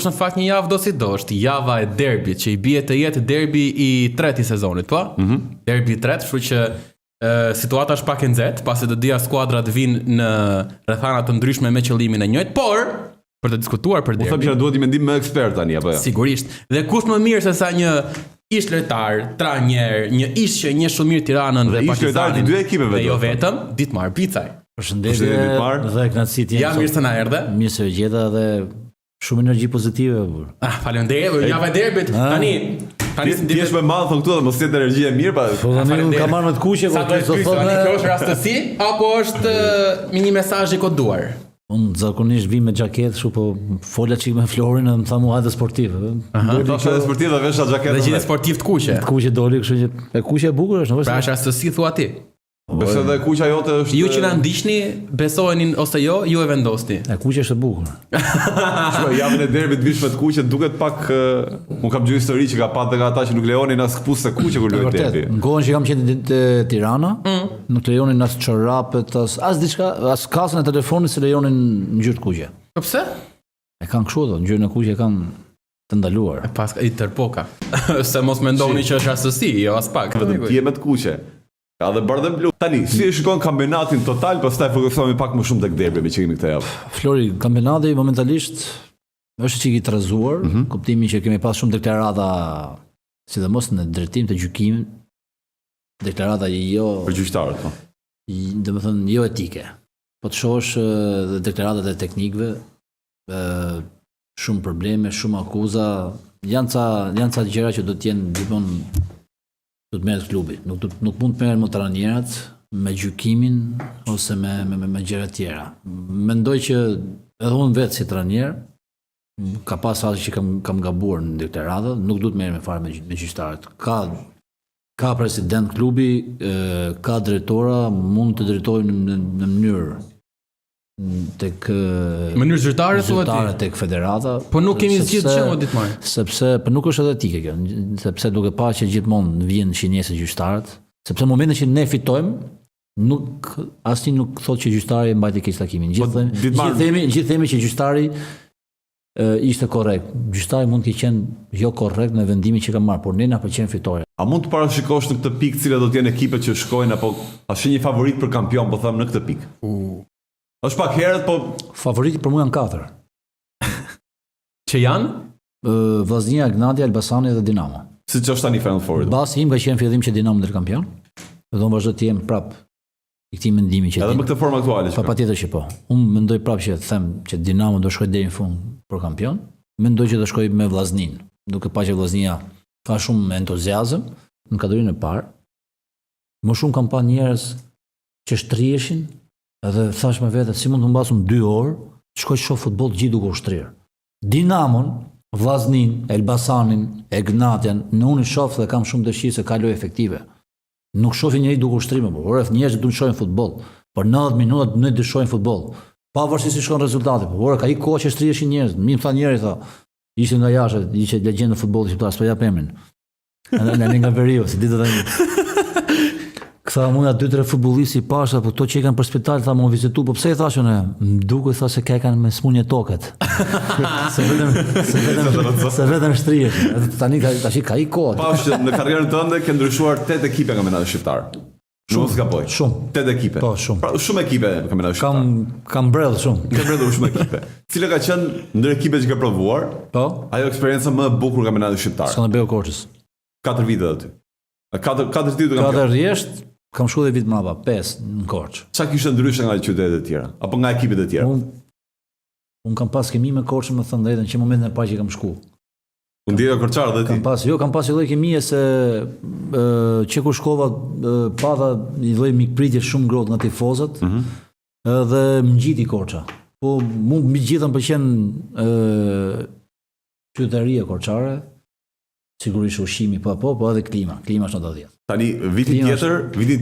është në fakt një javë do si do, është java e derbit, që i bie të jetë derbi i tretë i sezonit, po? Derbi i tretë, kështu që situata është pak e nxehtë, pasi të dia skuadrat vinë në rrethana të ndryshme me qëllimin e njëjtë, por për të diskutuar për derbin. Po them që duhet i mendim më ekspert tani apo jo? Sigurisht. Dhe kush më mirë se sa një ish lojtar, trajner, një ish që njeh shumë mirë Tiranën dhe Partizanin. Dy ekipeve dhe jo vetëm, Ditmar Bicaj. Përshëndetje dhe kënaqësi tjetër. Ja mirë se na erdhe. Mirë se u gjeta dhe shumë energji pozitive. Faleminderit, java e derbit. Tani ti je më madh thon këtu dhe mos jetë energji e mirë pa. Po tani ka marrë me të kuqe, po ti do thonë kjo është rastësi apo është me një mesazh i koduar? Unë zakonisht vi me xhaketë, kështu po fola çik me Florin dhe më tha mua hajde sportiv. Do të sportiv dhe vesha xhaketë. Dhe gjithë sportiv të kuqe. Të kuqe doli, kështu që e kuqe e bukur është, pra është rastësi thua ti. Besoj dhe kuqa jote është. Ju që na ndiqni, besohenin ose jo, ju e vendosni. E kuqe është e bukur. Shkoj javën e derbit vish me të kuqe, duket pak un kam gjë histori që ka patë nga ata që nuk lejonin as kpus se kuqe kur luajë derbi. Në kohën që kam qenë te Tirana, nuk lejonin as çorapet, as diçka, as kasën e telefonit se lejonin ngjyrë të kuqe. Po pse? E kanë kështu do, ngjyrën e kuqe kanë të ndaluar. Pas i tërpoka. Se mos mendoni që është rastësi, jo as pak. Vetëm ti je me të kuqe. Ka dhe bardhë blu. Tani, si e shikon kampionatin total, pastaj fokusohemi pak më shumë tek derbi që kemi këtë javë. Flori, kampionati momentalisht është çik i trazuar, kuptimi që kemi pas shumë deklarata, sidomos në drejtim të gjykimit, deklarata jo për gjyqtarët, po. Domethënë jo etike. Po të shohësh deklaratat e teknikëve, shumë probleme, shumë akuza, janë ca gjëra që do të jenë gjithmonë do të merret klubi. Nuk mund të merret me trajnerat, me gjykimin ose me gjëra të tjera. Mendoj që edhe unë vetë si trajner ka pas fazë që kam gabuar në deklarata, nuk duhet merrem fare me gjyqtarët. Ka president klubi, ka drejtora, mund të drejtojnë në mënyrë tek mënyrë zyrtare thua ti tek federata, po nuk kemi zgjidhur çfarë Ditmar, sepse po nuk është edhe etike kjo, sepse duke parë që gjithmonë vjen shinjesë gjyqtarët, sepse në momentin që ne fitojmë nuk asnjë nuk thotë që gjyqtari mbajti keq takimin. Gjithë themi që gjyqtari ishte korrekt. Gjyqtari mund të qenë jo korrekt në vendimin që ka marrë, por ne na pëlqen fitoria. A mund të parashikosh në këtë pikë cilat do të jenë ekipet që shkojnë apo asnjë një favorit për kampion, po them në këtë pikë? Është pak herët, po favoriti për mua janë 4. Që janë? Vllaznia, Gnadia, Elbasani dhe Dinamo. Siç është tani Final Four. Basi im ka qenë fillim që Dinamo ndër kampion. Dhe unë vazhdo të jem prap i këtij mendimi që edhe me këtë formë aktuale. Patjetër që po. Unë mendoj prap që them që Dinamo do shkojë deri në fund për kampion. Mendoj që do shkojë me Vllaznin, duke parë që Vllaznia ka shumë entuziazëm në kategorinë e parë. Më shumë kam pa njerëz që shtriheshin. Edhe thash me vete, si mund të mbasum 2 orë, shkoj të shoh futboll gjithë duke u shtrirë. Dinamon, Vllaznin, Elbasanin, Egnatian, në unë shoh dhe kam shumë dëshirë se ka lojë efektive. Nuk shohin njëri duke u shtrirë, por njerëzit duan të shohin futboll. Për 90 minuta ne do shohim futboll. Pavarësisht se shkon rezultati, por ka i kohë që shtriheshin njerëz. Mi më tha njëri ishte nga jashtë, ishte legjendë e futbollit shqiptar, s'po jap emrin. Në nga Veriu, si ditë tani. Këtha muja 2-3 futbollisti i pasha, po to që i kanë për spital, tha më vizitu, po pse i thashën e? Më duke tha se ka kanë me smunje toket. se vetëm shtrihesh. Tani tash ka i kohë. Pash që në karrierën tënde ke ndryshuar 8 ekipe nga kampionati shqiptar. Shumë gaboj. Shumë. 8 ekipe. Po, shumë. Pra, shumë ekipe në kampionatin shqiptar. Kam mbredh shumë. Ke mbredhur shumë ekipe. Cila ka qenë ndër ekipet që ke provuar? Po. Ajo eksperjenca më e bukur nga kampionati shqiptar. Skënderbeu Korçës. 4 vite aty. 4 titull kampion. 4 rresht. Kam shku dhe vit mrapa, 5 në Korçë. Çka kishte ndryshe nga qytetet e tjera apo nga ekipet e tjera? Unë kam pas kemi me Korçën, më thënë drejtën, që momentin e parë që kam shku. U ndjeva korçar dhe ti? Kam pas lloj kemie se që kur shkova pata një lloj mikpritje shumë ngrohtë nga tifozët. Dhe më ngjiti Korça. Po mu mbi gjithë më pëlqen qytetaria korçare. Sigurisht ushqimi po edhe klima është në 10. Tani vitin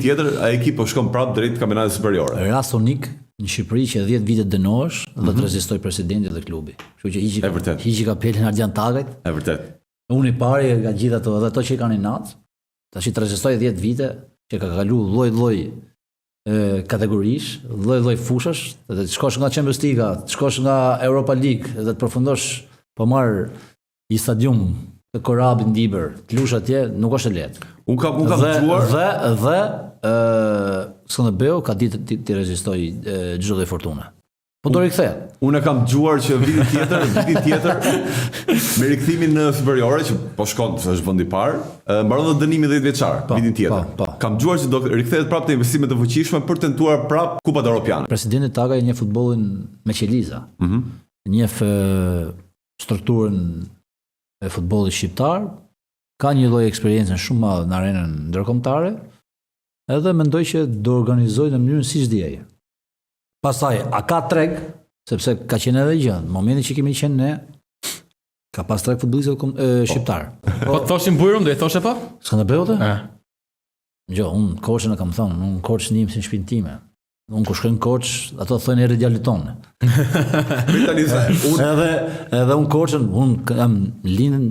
tjetër ai ekip po shkon prapë drejt kampionatit superior. Rast unik në Shqipëri që 10 vite dënohesh dhe të rezistoj presidenti dhe klubi. Kështu që hiqi kapelin Ardian Takajt. Është vërtet. Unë i pari nga gjithë ato dhe ato që kanë inat, tash i rezistoi 10 vite që ka kalu lloj-lloj kategorish, lloj-lloj fushash, të shkosh nga Champions League, të shkosh nga Europa League dhe të përfundosh po marr i stadium të Korabit në Diber, të lush atje, nuk është e lehtë. Unë kam dëgjuar Dhe Skënderbeu ka ditë të rezistoj çdo lloj fortune. Po do rikthehet. Unë kam dëgjuar që viti tjetër me rikthimin në superiore që po shkon se është vendi i parë, mbaron dhe dënimi 10 vjeçar vitin tjetër. Kam dëgjuar që do rikthehet prapë te investimet të fuqishme për tentuar prapë Kupat Evropiane. Presidenti Takaj njeh futbollin me qeliza. Njeh strukturën e futbollit shqiptar, ka një lloj eksperiencë shumë madhe në arenën ndërkombëtare, edhe mendoj që do organizojë në mënyrën siç diej. Pastaj, a ka treg, sepse ka qenë edhe gjë, në momentin që kemi qenë ne, ka pas treg futbollistët shqiptar. Po të thoshim bujrum, do i thoshe po? Skënderbeu të? Unë koçën e kam thonë, unë koç nim si në shtëpinë time. Unë kur shkojnë koç, ato thonë erë djalit tonë. Edhe unë koçën, unë kam lindën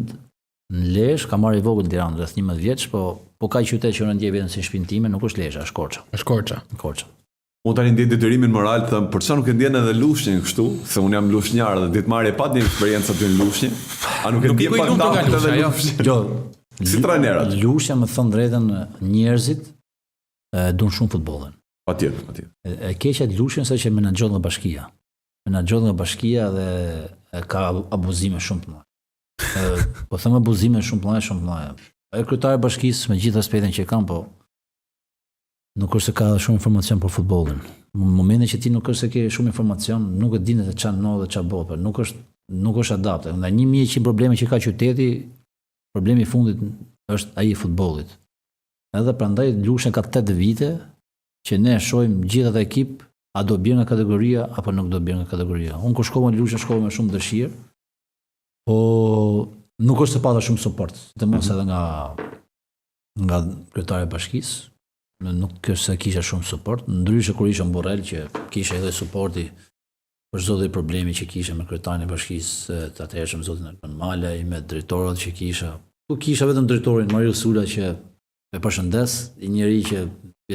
në Lezhë, kam marrë i vogël në Tiranë rreth 11 vjeç, po ka qytet që unë ndjej vetëm si shtëpinë time, nuk është Lezhë, është Korça. Unë tani ndjej detyrimin moral të them, për çfarë nuk e ndjen edhe Lushnjën kështu, se unë jam lushnjar dhe ditëmarrje pa një eksperiencë aty në Lushnjë. A nuk e ndjen pak ndonjë edhe Lushnjë? Jo. Si trajnerat. Lushnja më thon drejtën njerëzit duan shumë futbollin. Patjetër. E keqja e Lushnjës është që menaxhon nga bashkia. Menaxhon nga bashkia dhe ka abuzime shumë të mëdha. Po them abuzime shumë të mëdha. Ai kryetari i bashkisë me gjithë aspektin që kanë, po nuk është se ka shumë informacion për futbollin. Në momentin që ti nuk është se ke shumë informacion, nuk e dinë se çfarë ndodh dhe çfarë bëhet, nuk është adapte. Ndaj 1100 probleme që ka qyteti, problemi i fundit është ai i futbollit. Edhe prandaj Lushnja ka 8 vite që ne shohim gjithë atë ekip a do bjerë nga kategoria apo nuk do bjerë nga kategoria. Unë kur shkova në Lushnjë shkova me shumë dëshirë, po nuk është se pata shumë suport, sidomos edhe nga kryetari i bashkisë. Nuk është se kisha shumë suport, ndryshe kur isha në Borrell që kisha edhe suporti për çdo lloj problemi që kisha me kryetarin e bashkisë të atëhershëm zotin Alban Malaj, me drejtorët që kisha. Po kisha vetëm drejtorin Marius Sula që e përshëndes, i njëri që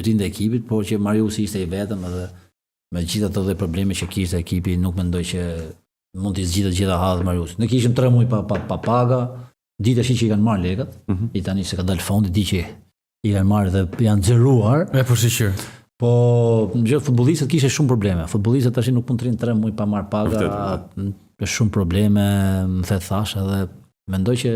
rinde ekipit, por që Marius ishte i vetëm edhe me gjithë ato probleme që kishte ekipi, nuk mendoj që mund të zgjidhet gjitha hadh Marius. Ne kishim 3 muaj pa paga, ditë që i kanë marrë lekët, i tani se ka dalë fondi, di që i kanë marrë dhe janë xheruar. Me përshqyr. Po, gjë futbollistët kishin shumë probleme. Futbollistët tash nuk mund të rinë 3 muaj pa marrë paga, ka shumë probleme, më the thash edhe mendoj që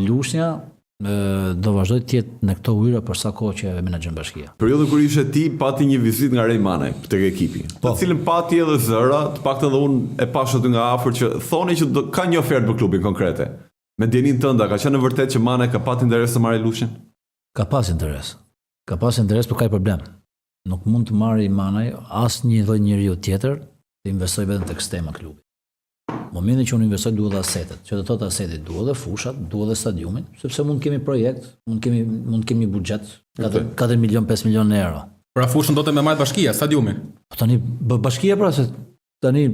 Lushnja do vazhdoj të jetë në këto ujëra për sa kohë që menaxhon bashkia. Periudhën kur ishe ti pati një vizitë nga Rej Manaj tek ekipi. Të cilën pati edhe zëra, të paktën edhe unë e pash aty nga afër që thoni që ka një ofertë për klubin konkrete. Me djenin tënda, ka qenë vërtet që Manaj ka pati interes të marrë Lushnjën? Ka pas interes. Por ka problem. Nuk mund të marrë i Manaj asnjë lloj njeriu tjetër të investoj vetëm tek sistemi i klubit. Momentin që unë investoj duhet dhe asetet, që do të thotë asetet, duhet dhe fushat, duhet dhe stadiumin, sepse mund kemi projekt, mund kemi buxhet 4 milion, 5 milion euro. Pra fushën do të me marrë bashkia, stadiumin? Po tani, bashkia pra se tani...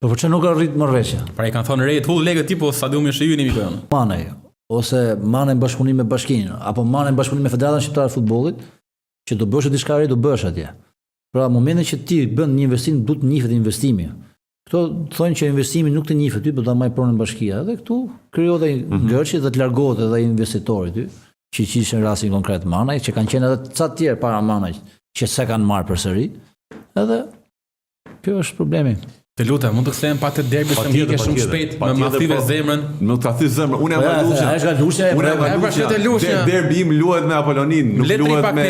Po për që nuk arrit Norveçja? Pra i kanë thonë rejt hull legët tipo stadiumin shëjyni mi kënë? Manaj, ose Manaj bashkëpunim me bashkinë, apo Manaj bashkëpunim me Federatën Shqiptare të Futbollit, që do bësh diçka re, do bësh atje. Pra momentin që ti bën një investim, duhet të njihet investimi. Këto thonë që investimi nuk të njihet ty, por do ta marrë pronën bashkia. Dhe këtu krijohet ai ngërçi dhe të largohet edhe ai investitori ty, që ishte në rastin konkret Manaj, që kanë qenë edhe ca të tjerë para Manaj, që s'e kanë marrë përsëri. Edhe kjo është problemi. Të lutem, mund të kthejmë pa të derbi të mbike shumë shpejt, me mathive zemrën. Më të aty zemrën. Unë jam Lushnja. Unë jam Lushnja. Derbi im luhet me Apollonin, nuk luhet me